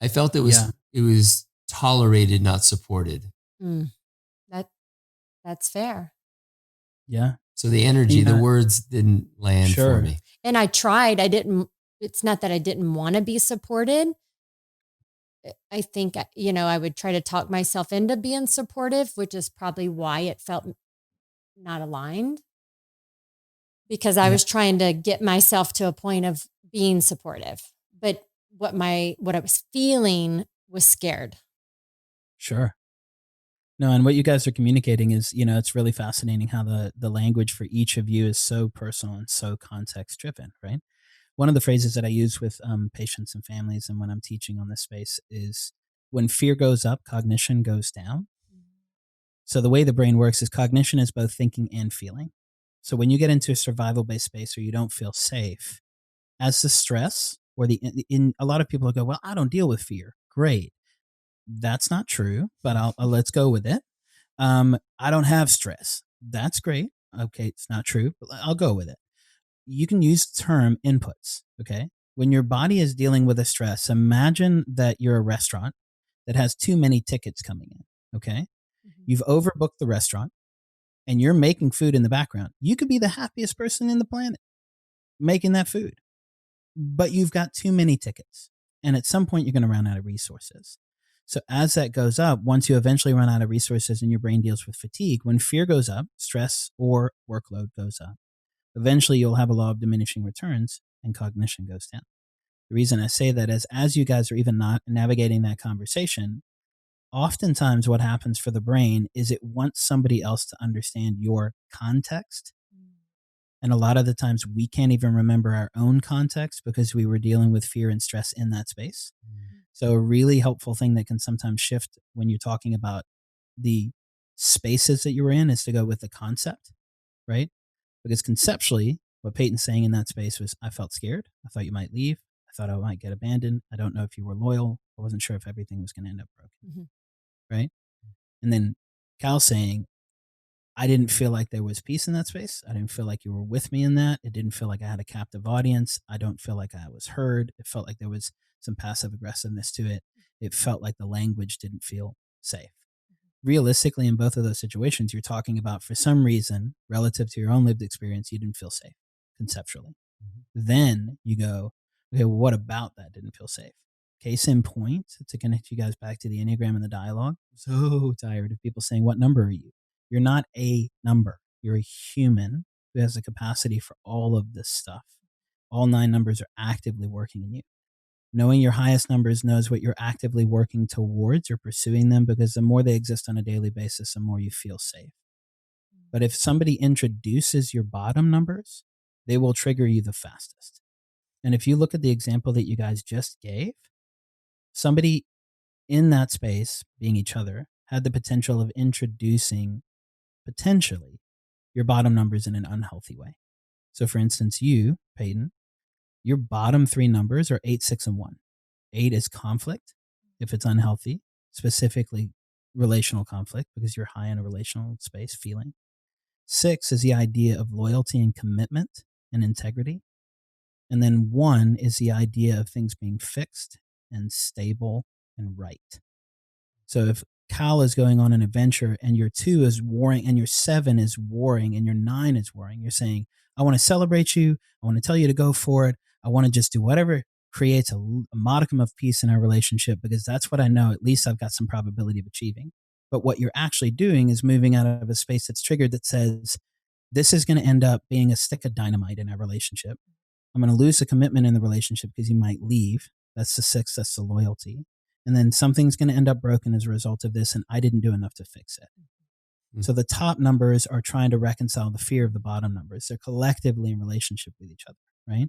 I felt it Yeah. was tolerated, not supported. Mm. That's fair. Yeah. So the energy, You know, the words didn't land for Sure. me. And I tried. It's not that I didn't want to be supported. I think, I would try to talk myself into being supportive, which is probably why it felt not aligned. Because I Yeah. was trying to get myself to a point of being supportive. But what I was feeling was scared. Sure. No, and what you guys are communicating is, it's really fascinating how the language for each of you is so personal and so context driven, right? One of the phrases that I use with patients and families and when I'm teaching on this space is when fear goes up, cognition goes down. So the way the brain works is cognition is both thinking and feeling. So when you get into a survival based space or you don't feel safe, as the stress or in a lot of people will go, well, I don't deal with fear. Great. That's not true, but let's go with it. I don't have stress. That's great. Okay, it's not true, but I'll go with it. You can use the term inputs. Okay. When your body is dealing with a stress, imagine that you're a restaurant that has too many tickets coming in. Okay. Mm-hmm. You've overbooked the restaurant and you're making food in the background. You could be the happiest person in the planet making that food, but you've got too many tickets. And at some point, you're going to run out of resources. So as that goes up, once you eventually run out of resources and your brain deals with fatigue, when fear goes up, stress or workload goes up, eventually you'll have a law of diminishing returns and cognition goes down. The reason I say that is as you guys are even not navigating that conversation, oftentimes what happens for the brain is it wants somebody else to understand your context. And a lot of the times we can't even remember our own context because we were dealing with fear and stress in that space. So a really helpful thing that can sometimes shift when you're talking about the spaces that you were in is to go with the concept, right? Because conceptually, what Peyton's saying in that space was, I felt scared. I thought you might leave. I thought I might get abandoned. I don't know if you were loyal. I wasn't sure if everything was going to end up broken, right? And then Cal's saying, I didn't feel like there was peace in that space. I didn't feel like you were with me in that. It didn't feel like I had a captive audience. I don't feel like I was heard. It felt like there was some passive aggressiveness to it. It felt like the language didn't feel safe. Realistically, in both of those situations, you're talking about for some reason, relative to your own lived experience, you didn't feel safe conceptually. Then you go, okay, well, what about that didn't feel safe? Case in point, to connect you guys back to the Enneagram and the dialogue, I'm so tired of people saying, what number are you? You're not a number. You're a human who has the capacity for all of this stuff. All 9 numbers are actively working in you. Knowing your highest numbers knows what you're actively working towards or pursuing them because the more they exist on a daily basis, the more you feel safe. But if somebody introduces your bottom numbers, they will trigger you the fastest. And if you look at the example that you guys just gave, somebody in that space, being each other, had the potential of introducing potentially your bottom numbers in an unhealthy way. So for instance, you, Peyton, your bottom 3 numbers are 8, 6, and 1. 8 is conflict, if it's unhealthy, specifically relational conflict, because you're high in a relational space feeling. 6 is the idea of loyalty and commitment and integrity. And then 1 is the idea of things being fixed and stable and right. So if Cal is going on an adventure and your 2 is warring and your 7 is warring and your 9 is warring, you're saying, I want to celebrate you. I want to tell you to go for it. I want to just do whatever creates a modicum of peace in our relationship because that's what I know. At least I've got some probability of achieving. But what you're actually doing is moving out of a space that's triggered that says, this is going to end up being a stick of dynamite in our relationship. I'm going to lose the commitment in the relationship because you might leave. That's the 6. That's the loyalty. And then something's going to end up broken as a result of this, and I didn't do enough to fix it. So the top numbers are trying to reconcile the fear of the bottom numbers. They're collectively in relationship with each other, right?